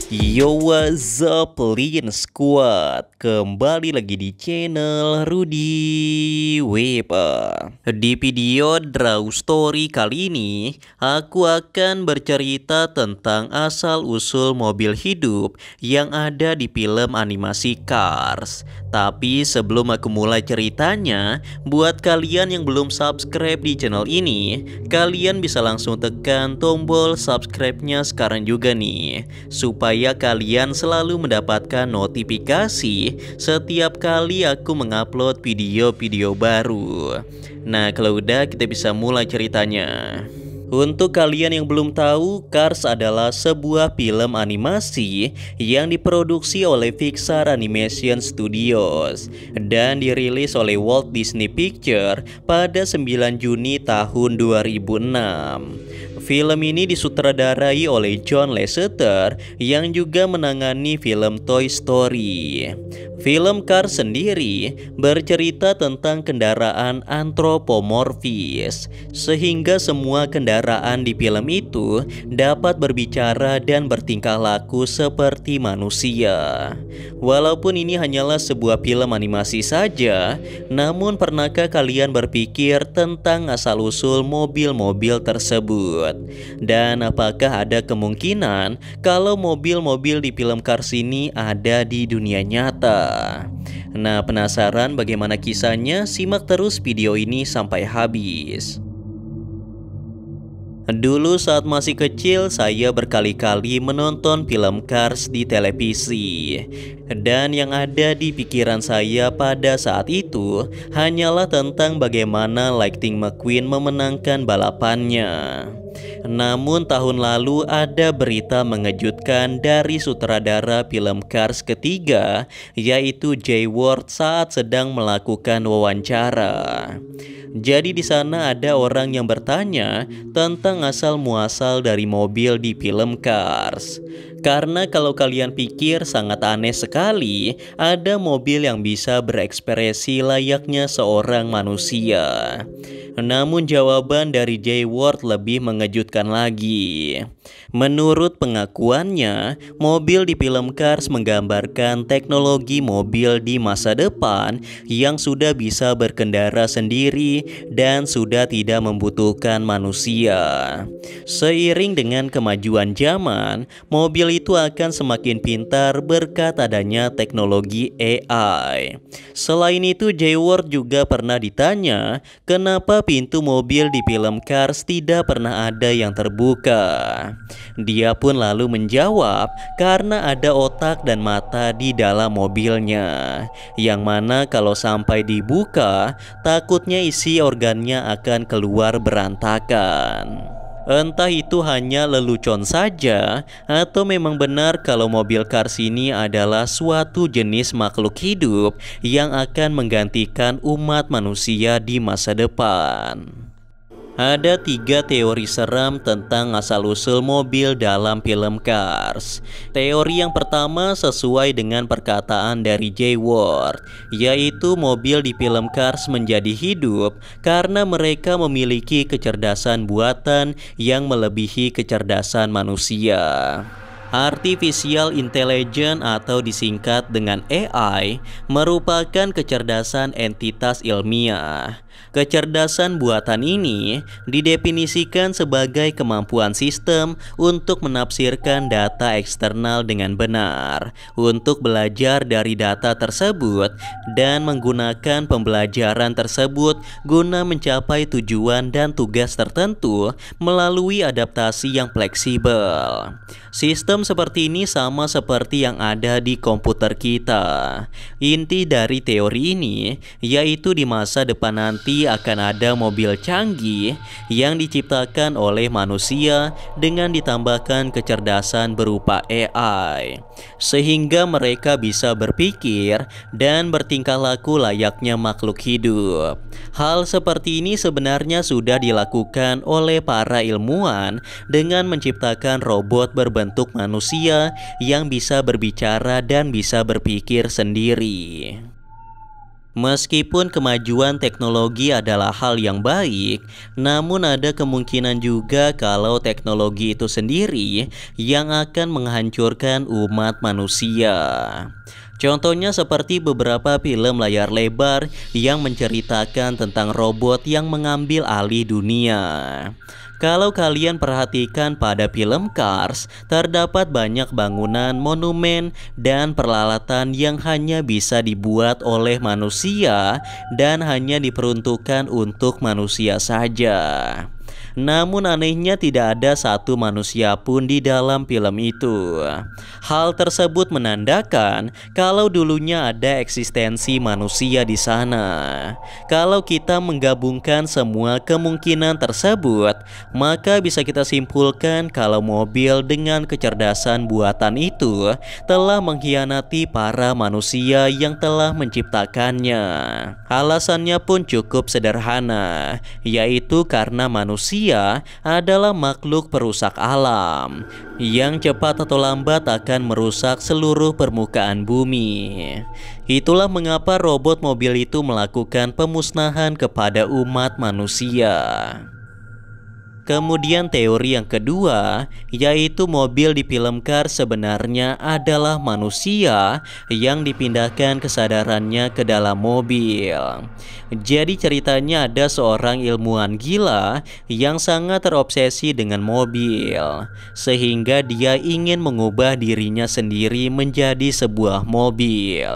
Yo, what's up, Lin Squad? Kembali lagi di channel Rudy Wepa. Di video Draw Story kali ini, aku akan bercerita tentang asal-usul mobil hidup yang ada di film animasi Cars. Tapi sebelum aku mulai ceritanya, buat kalian yang belum subscribe di channel ini, kalian bisa langsung tekan tombol subscribe-nya sekarang juga nih, supaya kalian selalu mendapatkan notifikasi setiap kali aku mengupload video-video baru. Nah, kalau udah, kita bisa mulai ceritanya. Untuk kalian yang belum tahu, Cars adalah sebuah film animasi yang diproduksi oleh Pixar Animation Studios dan dirilis oleh Walt Disney Pictures pada 9 Juni tahun 2006. Film ini disutradarai oleh John Lasseter yang juga menangani film Toy Story. Film Cars sendiri bercerita tentang kendaraan antropomorfis, sehingga semua kendaraan di film itu dapat berbicara dan bertingkah laku seperti manusia. Walaupun ini hanyalah sebuah film animasi saja, namun pernahkah kalian berpikir tentang asal-usul mobil-mobil tersebut? Dan apakah ada kemungkinan kalau mobil-mobil di film Cars ini ada di dunia nyata? Nah, penasaran bagaimana kisahnya? Simak terus video ini sampai habis. Dulu saat masih kecil, saya berkali-kali menonton film Cars di televisi. Dan yang ada di pikiran saya pada saat itu hanyalah tentang bagaimana Lightning McQueen memenangkan balapannya. Namun tahun lalu ada berita mengejutkan dari sutradara film Cars ketiga, yaitu Jay Ward, saat sedang melakukan wawancara. Jadi di sana ada orang yang bertanya tentang asal muasal dari mobil di film Cars. Karena kalau kalian pikir, sangat aneh sekali ada mobil yang bisa berekspresi layaknya seorang manusia. Namun jawaban dari Jay Ward lebih mengejutkan lagi. Menurut pengakuannya, mobil di film Cars menggambarkan teknologi mobil di masa depan yang sudah bisa berkendara sendiri dan sudah tidak membutuhkan manusia. Seiring dengan kemajuan zaman, mobil itu akan semakin pintar berkat adanya teknologi AI. Selain itu, Jay Ward juga pernah ditanya kenapa pintu mobil di film Cars tidak pernah ada yang terbuka. Dia pun lalu menjawab karena ada otak dan mata di dalam mobilnya, yang mana kalau sampai dibuka, takutnya isi organnya akan keluar berantakan. Entah itu hanya lelucon saja atau memang benar kalau mobil Cars ini adalah suatu jenis makhluk hidup yang akan menggantikan umat manusia di masa depan. Ada 3 teori seram tentang asal-usul mobil dalam film Cars. Teori yang pertama sesuai dengan perkataan dari Jay Ward, yaitu mobil di film Cars menjadi hidup karena mereka memiliki kecerdasan buatan yang melebihi kecerdasan manusia. Artificial Intelligence atau disingkat dengan AI merupakan kecerdasan entitas ilmiah. Kecerdasan buatan ini didefinisikan sebagai kemampuan sistem untuk menafsirkan data eksternal dengan benar, untuk belajar dari data tersebut, dan menggunakan pembelajaran tersebut guna mencapai tujuan dan tugas tertentu melalui adaptasi yang fleksibel. Sistem seperti ini sama seperti yang ada di komputer kita. Inti dari teori ini yaitu di masa depan nanti akan ada mobil canggih yang diciptakan oleh manusia dengan ditambahkan kecerdasan berupa AI, sehingga mereka bisa berpikir dan bertingkah laku layaknya makhluk hidup. Hal seperti ini sebenarnya sudah dilakukan oleh para ilmuwan dengan menciptakan robot berbentuk manusia yang bisa berbicara dan bisa berpikir sendiri. Meskipun kemajuan teknologi adalah hal yang baik, namun ada kemungkinan juga kalau teknologi itu sendiri yang akan menghancurkan umat manusia. Contohnya seperti beberapa film layar lebar yang menceritakan tentang robot yang mengambil alih dunia. Kalau kalian perhatikan pada film Cars, terdapat banyak bangunan, monumen, dan peralatan yang hanya bisa dibuat oleh manusia dan hanya diperuntukkan untuk manusia saja. Namun anehnya tidak ada satu manusia pun di dalam film itu. Hal tersebut menandakan kalau dulunya ada eksistensi manusia di sana. Kalau kita menggabungkan semua kemungkinan tersebut, maka bisa kita simpulkan kalau mobil dengan kecerdasan buatan itu telah mengkhianati para manusia yang telah menciptakannya. Alasannya pun cukup sederhana, yaitu karena manusia adalah makhluk perusak alam yang cepat atau lambat akan merusak seluruh permukaan bumi. Itulah mengapa robot mobil itu melakukan pemusnahan kepada umat manusia. Kemudian teori yang kedua, yaitu mobil di film Cars sebenarnya adalah manusia yang dipindahkan kesadarannya ke dalam mobil. Jadi ceritanya ada seorang ilmuwan gila yang sangat terobsesi dengan mobil, sehingga dia ingin mengubah dirinya sendiri menjadi sebuah mobil.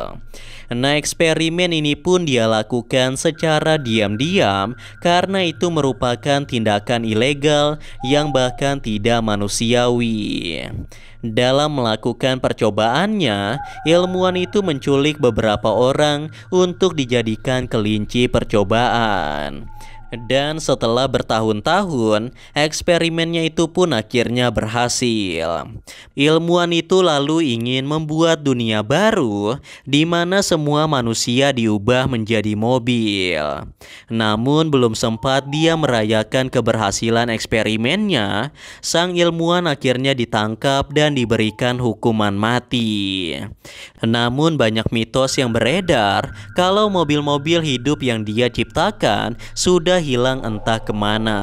Nah, eksperimen ini pun dia lakukan secara diam-diam karena itu merupakan tindakan ilegal yang bahkan tidak manusiawi. Dalam melakukan percobaannya, ilmuwan itu menculik beberapa orang untuk dijadikan kelinci percobaan. Dan setelah bertahun-tahun, eksperimennya itu pun akhirnya berhasil. Ilmuwan itu lalu ingin membuat dunia baru di mana semua manusia diubah menjadi mobil. Namun belum sempat dia merayakan keberhasilan eksperimennya, sang ilmuwan akhirnya ditangkap dan diberikan hukuman mati. Namun banyak mitos yang beredar kalau mobil-mobil hidup yang dia ciptakan sudah hilang entah kemana.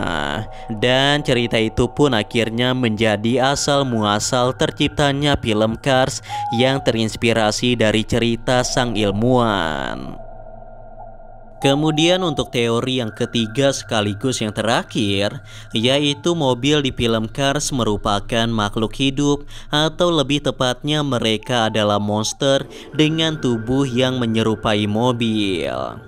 Dan cerita itu pun akhirnya menjadi asal muasal terciptanya film Cars yang terinspirasi dari cerita sang ilmuwan. Kemudian untuk teori yang ketiga sekaligus yang terakhir, yaitu mobil di film Cars merupakan makhluk hidup, atau lebih tepatnya mereka adalah monster dengan tubuh yang menyerupai mobil.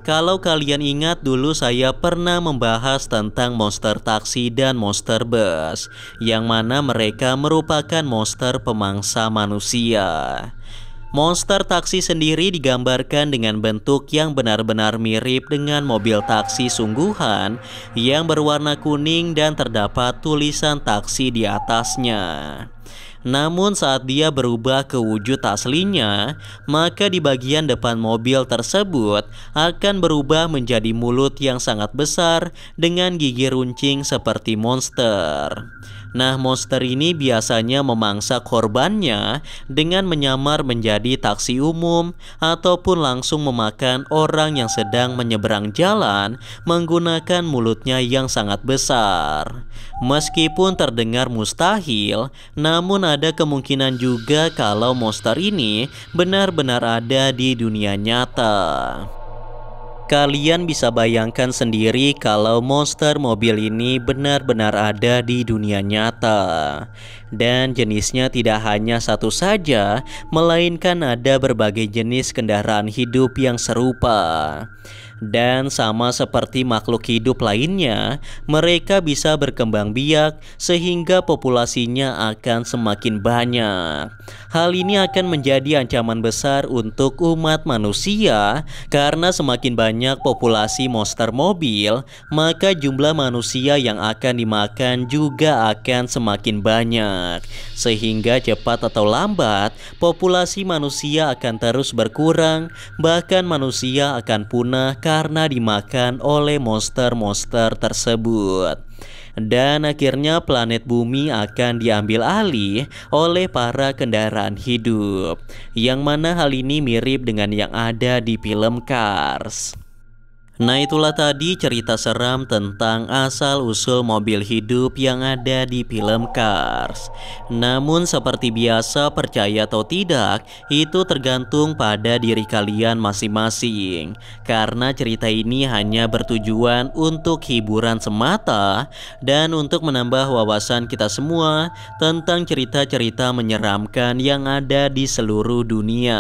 Kalau kalian ingat, dulu saya pernah membahas tentang monster taksi dan monster bus, yang mana mereka merupakan monster pemangsa manusia. Monster taksi sendiri digambarkan dengan bentuk yang benar-benar mirip dengan mobil taksi sungguhan yang berwarna kuning dan terdapat tulisan taksi di atasnya. Namun saat dia berubah ke wujud aslinya, maka di bagian depan mobil tersebut akan berubah menjadi mulut yang sangat besar dengan gigi runcing seperti monster. Nah, monster ini biasanya memangsa korbannya dengan menyamar menjadi taksi umum ataupun langsung memakan orang yang sedang menyeberang jalan menggunakan mulutnya yang sangat besar. Meskipun terdengar mustahil, namun ada kemungkinan juga kalau monster ini benar-benar ada di dunia nyata. Kalian bisa bayangkan sendiri kalau monster mobil ini benar-benar ada di dunia nyata. Dan jenisnya tidak hanya satu saja, melainkan ada berbagai jenis kendaraan hidup yang serupa. Dan sama seperti makhluk hidup lainnya, mereka bisa berkembang biak sehingga populasinya akan semakin banyak. Hal ini akan menjadi ancaman besar untuk umat manusia karena semakin banyak populasi monster mobil, maka jumlah manusia yang akan dimakan juga akan semakin banyak. Sehingga cepat atau lambat, populasi manusia akan terus berkurang, bahkan manusia akan punah karena dimakan oleh monster-monster tersebut. Dan akhirnya planet bumi akan diambil alih oleh para kendaraan hidup. Yang mana hal ini mirip dengan yang ada di film Cars. Nah, itulah tadi cerita seram tentang asal-usul mobil hidup yang ada di film Cars. Namun seperti biasa, percaya atau tidak, itu tergantung pada diri kalian masing-masing. Karena cerita ini hanya bertujuan untuk hiburan semata dan untuk menambah wawasan kita semua tentang cerita-cerita menyeramkan yang ada di seluruh dunia.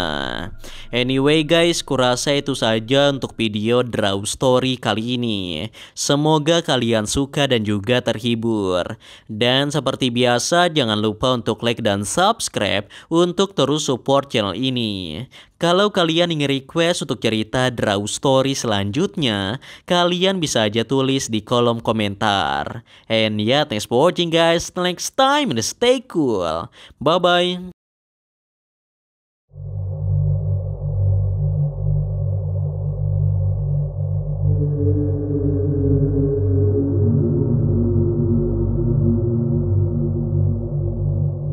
Anyway guys, kurasa itu saja untuk video Draw Story kali ini. Semoga kalian suka dan juga terhibur. Dan seperti biasa, jangan lupa untuk like dan subscribe untuk terus support channel ini. Kalau kalian ingin request untuk cerita Draw Story selanjutnya, kalian bisa aja tulis di kolom komentar. And yeah, thanks for watching guys. Till next time and stay cool. Bye bye.